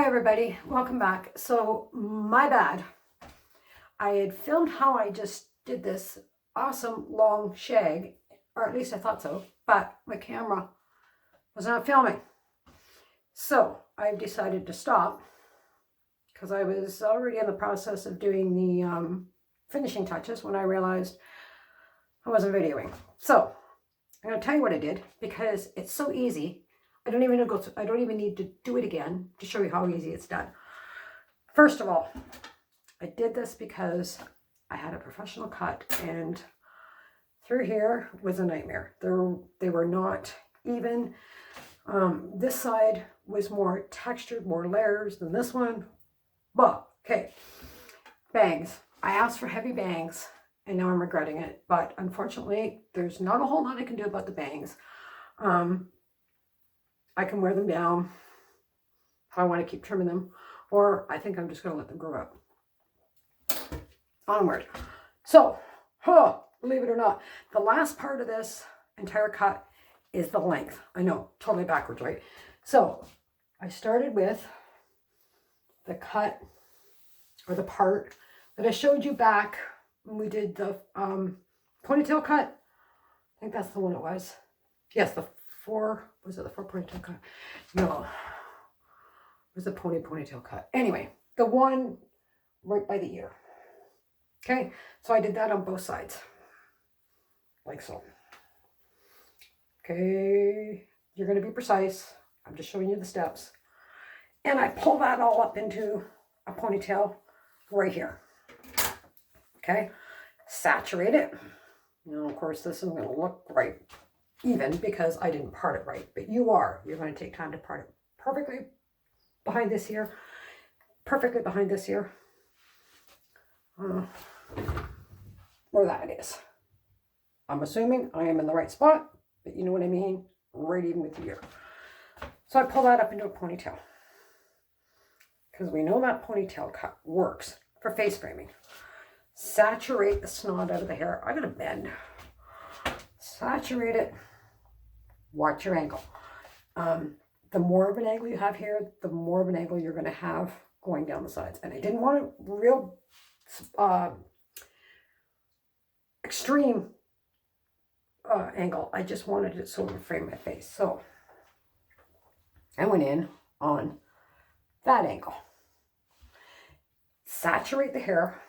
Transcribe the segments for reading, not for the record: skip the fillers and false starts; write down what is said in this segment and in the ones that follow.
everybody, welcome back. So my bad. I had filmed how I just did this awesome long shag, or at least I thought so, but my camera was not filming. So I've decided to stop because I was already in the process of doing the finishing touches when I realized I wasn't videoing. So I'm going to tell you what I did because it's so easy. I don't even need to do it again to show you how easy it's done. First of all, I did this because I had a professional cut and through here was a nightmare. They were not even. This side was more textured, more layers than this one. But, okay, bangs. I asked for heavy bangs and now I'm regretting it. But unfortunately, there's not a whole lot I can do about the bangs. I can wear them down if I want to keep trimming them, or I think I'm just going to let them grow out. Onward. So, believe it or not, the last part of this entire cut is the length. I know, totally backwards, right? So, I started with the cut, or the part that I showed you back when we did the ponytail cut. I think that's the one it was. Yes, was it the 4 ponytail cut? No, it was the ponytail cut. Anyway, the one right by the ear. Okay, so I did that on both sides, like so. Okay, you're going to be precise. I'm just showing you the steps. And I pull that all up into a ponytail right here. Okay, saturate it. Now, of course, this isn't going to look right even because I didn't part it right, but you're going to take time to part it perfectly behind this ear, perfectly behind this ear, where that is. I'm assuming I am in the right spot, but you know what I mean, right even with the ear. So I pull that up into a ponytail because we know that ponytail cut works for face framing. Saturate the snot out of the hair. I'm going to bend. Saturate it. Watch your angle. The more of an angle you have here, the more of an angle you're going to have going down the sides. And I didn't want a real extreme angle. I just wanted it so it would frame my face. So I went in on that angle. Saturate the hair.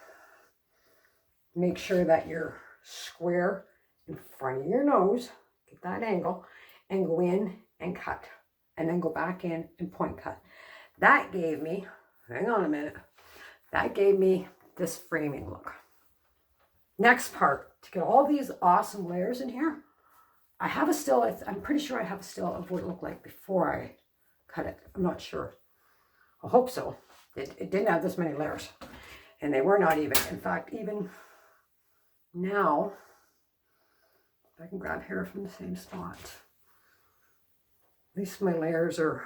Make sure that you're square in front of your nose. Get that angle. And go in and cut. And then go back in and point cut. That gave me, hang on a minute, that gave me this framing look. Next part, to get all these awesome layers in here, I have a still, I'm pretty sure I have a still of what it looked like before I cut it. I'm not sure. I hope so. It didn't have this many layers. And they were not even. In fact, even now, if I can grab hair from the same spot, at least my layers are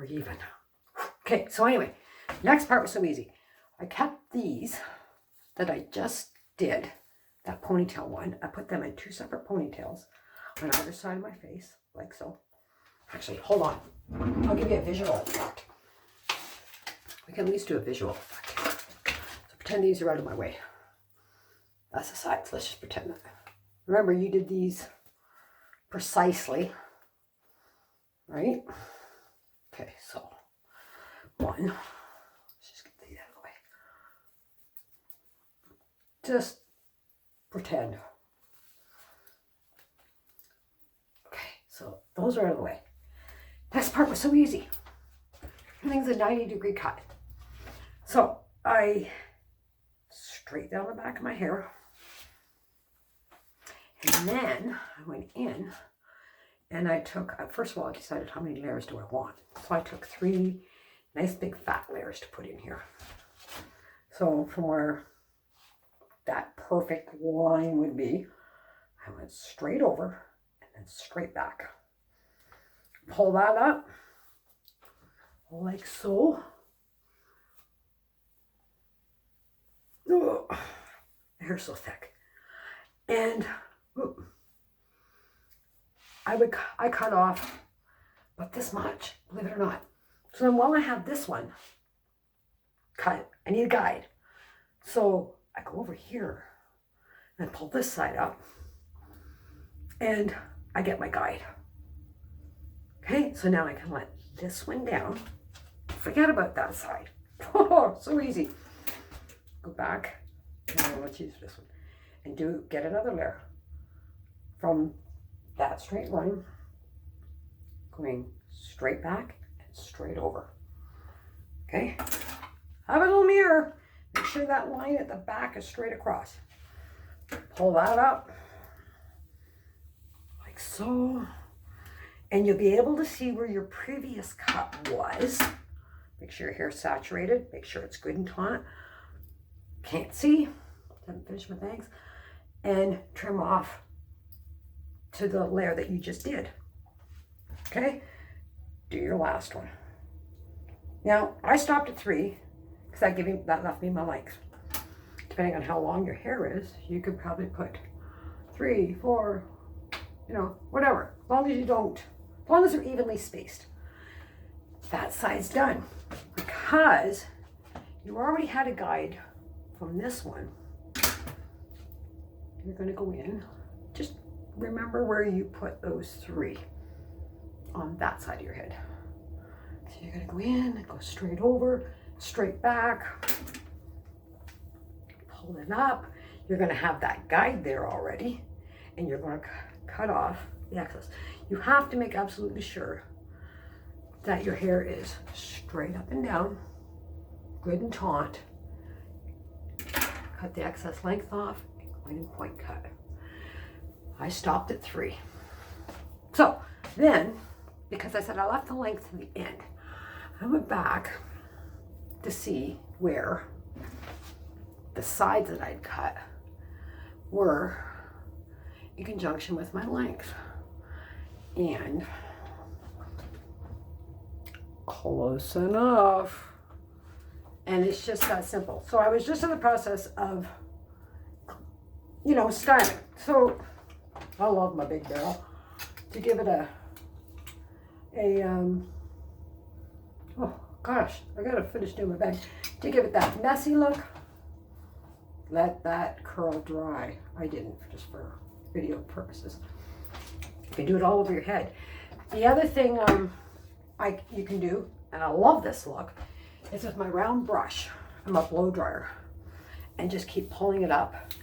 even. Okay, so anyway, next part was so easy. I kept these that I just did, that ponytail one. I put them in 2 separate ponytails on either side of my face, like so. Actually, hold on. I'll give you a visual effect. We can at least do a visual effect. So pretend these are out of my way. That's the sides. Let's just pretend that. Remember, you did these precisely, right? Okay, so one. Let's just get these out of the way. Just pretend. Okay, so those are out of the way. Next part was so easy. Everything's a 90-degree cut. So I straight down the back of my hair. And then I went in and I took, first of all, I decided how many layers do I want. So I took 3 nice big fat layers to put in here. So from where that perfect line would be, I went straight over and then straight back. Pull that up like so. Oh, the hair's so thick. And I cut off but this much, believe it or not. So then while I have this one cut, I need a guide. So I go over here and pull this side up and I get my guide. Okay, so now I can let this one down. Forget about that side. Oh, so easy. Go back. Now let's use this one. And get another layer from that straight line, going straight back and straight over. Okay? Have a little mirror. Make sure that line at the back is straight across. Pull that up like so. And you'll be able to see where your previous cut was. Make sure your hair's saturated. Make sure it's good and taut. Can't see. Haven't finished my bangs. And trim off to the layer that you just did. Okay? Do your last one. Now, I stopped at 3 because that left me my length. Depending on how long your hair is, you could probably put 3, 4, whatever. As long as they're evenly spaced. That side's done. Because you already had a guide from this one. You're going to go in. Just remember where you put those 3 on that side of your head. So you're going to go in and go straight over, straight back. Pull it up. You're going to have that guide there already. And you're going to cut off the excess. You have to make absolutely sure that your hair is straight up and down, good and taut. Cut the excess length off and go in and point cut. I stopped at 3. So then, because I said I left the length to the end, I went back to see where the sides that I'd cut were in conjunction with my length. And close enough. And it's just that simple. So I was just in the process of, styling. So I love my big barrel. To give it oh gosh, I gotta finish doing my bag. To give it that messy look, let that curl dry. I didn't, just for video purposes. You can do it all over your head. The other thing you can do, and I love this look, is with my round brush, I'm a blow dryer, and just keep pulling it up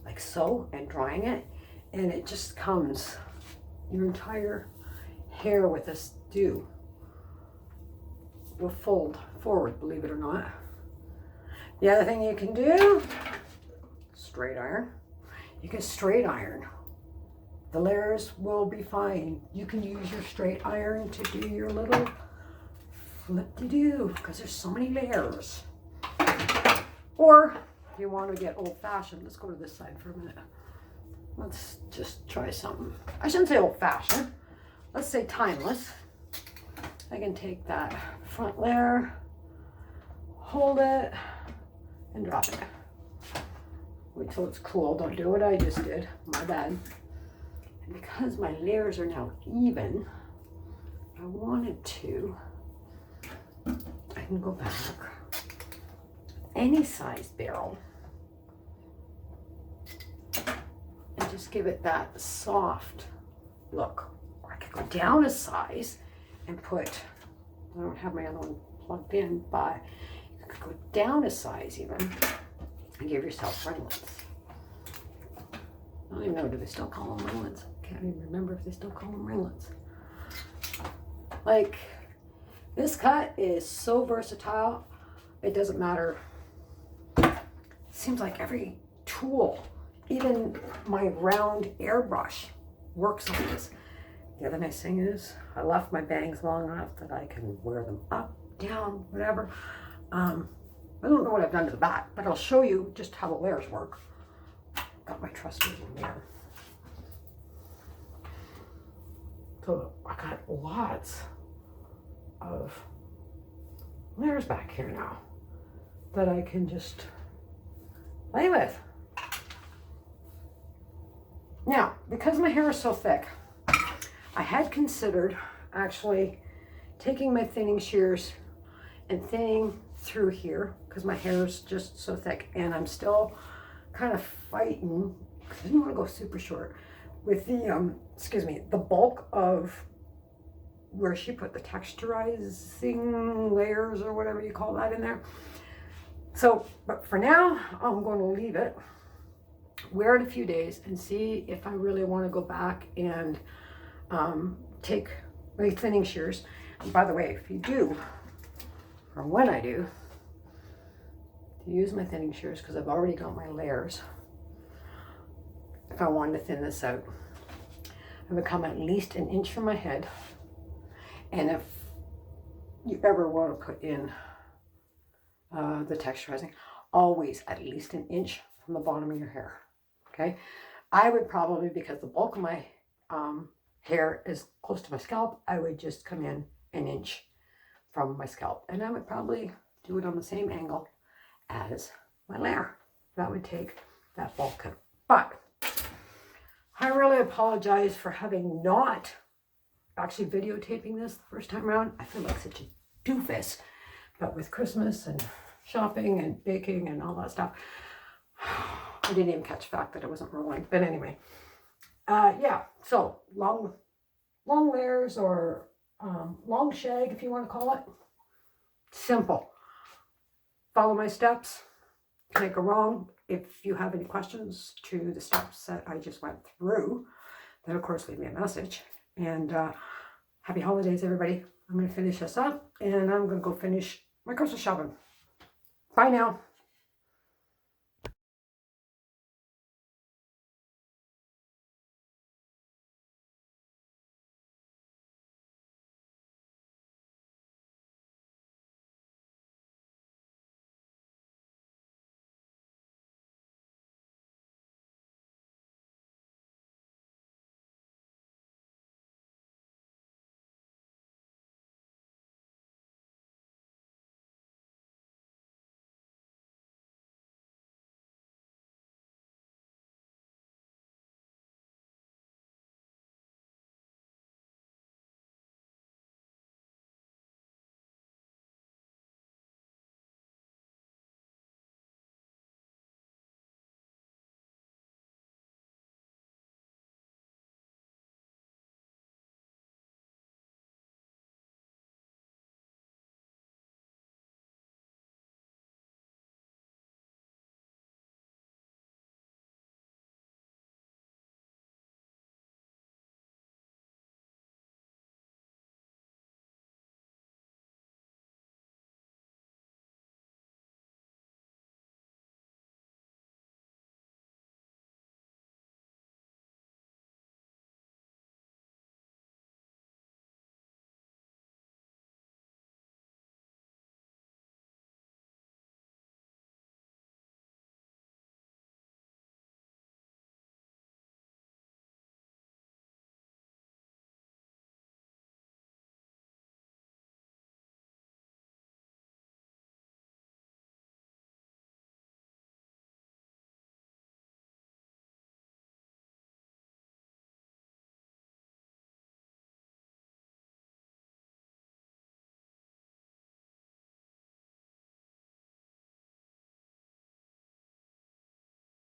like so and drying it, and it just comes, your entire hair with this dew will fold forward, believe it or not. The other thing you can do, straight iron. You can straight iron. The layers will be fine. You can use your straight iron to do your little flip-de-doo because there's so many layers. Or if you want to get old-fashioned, let's go to this side for a minute. Let's just try something. I shouldn't say old-fashioned. Let's say timeless. I can take that front layer, hold it, and drop it. Wait till it's cool. Don't do what I just did. My bad. And because my layers are now even, I wanted to, I can go back. Any size barrel. And just give it that soft look. Or I could go down a size and put, I don't have my other one plugged in, but you could go down a size even and give yourself ringlets. I don't even know, do they still call them ringlets? Can't even remember if they still call them ringlets. Like, this cut is so versatile, it doesn't matter. It seems like every tool, even my round airbrush, works on this. The other nice thing is, I left my bangs long enough that I can wear them up, down, whatever. I don't know what I've done to the back, but I'll show you just how the layers work. Got my trusty mirror. So I got lots of layers back here now that I can just play with. Now, because my hair is so thick, I had considered actually taking my thinning shears and thinning through here because my hair is just so thick, and I'm still kind of fighting because I didn't want to go super short with the excuse me, the bulk of where she put the texturizing layers or whatever you call that in there. So, but for now, I'm going to leave it, wear it a few days, and see if I really want to go back and take my thinning shears. And by the way, if you do, or when I do, to use my thinning shears, because I've already got my layers, if I wanted to thin this out, I would come at least an inch from my head. And if you ever want to put in the texturizing, always at least an inch from the bottom of your hair. Okay, I would probably, because the bulk of my hair is close to my scalp, I would just come in an inch from my scalp, and I would probably do it on the same angle as my layer. That would take that bulk out. But I really apologize for having not actually videotaping this the first time around. I feel like such a doofus, but with Christmas and shopping and baking and all that stuff, I didn't even catch the fact that it wasn't rolling. But anyway, yeah, so long layers, or long shag, if you want to call it. Simple. Follow my steps. Can't go wrong. If you have any questions to the steps that I just went through, then of course leave me a message. And happy holidays, everybody. I'm going to finish this up, and I'm going to go finish my Christmas shopping. Bye now.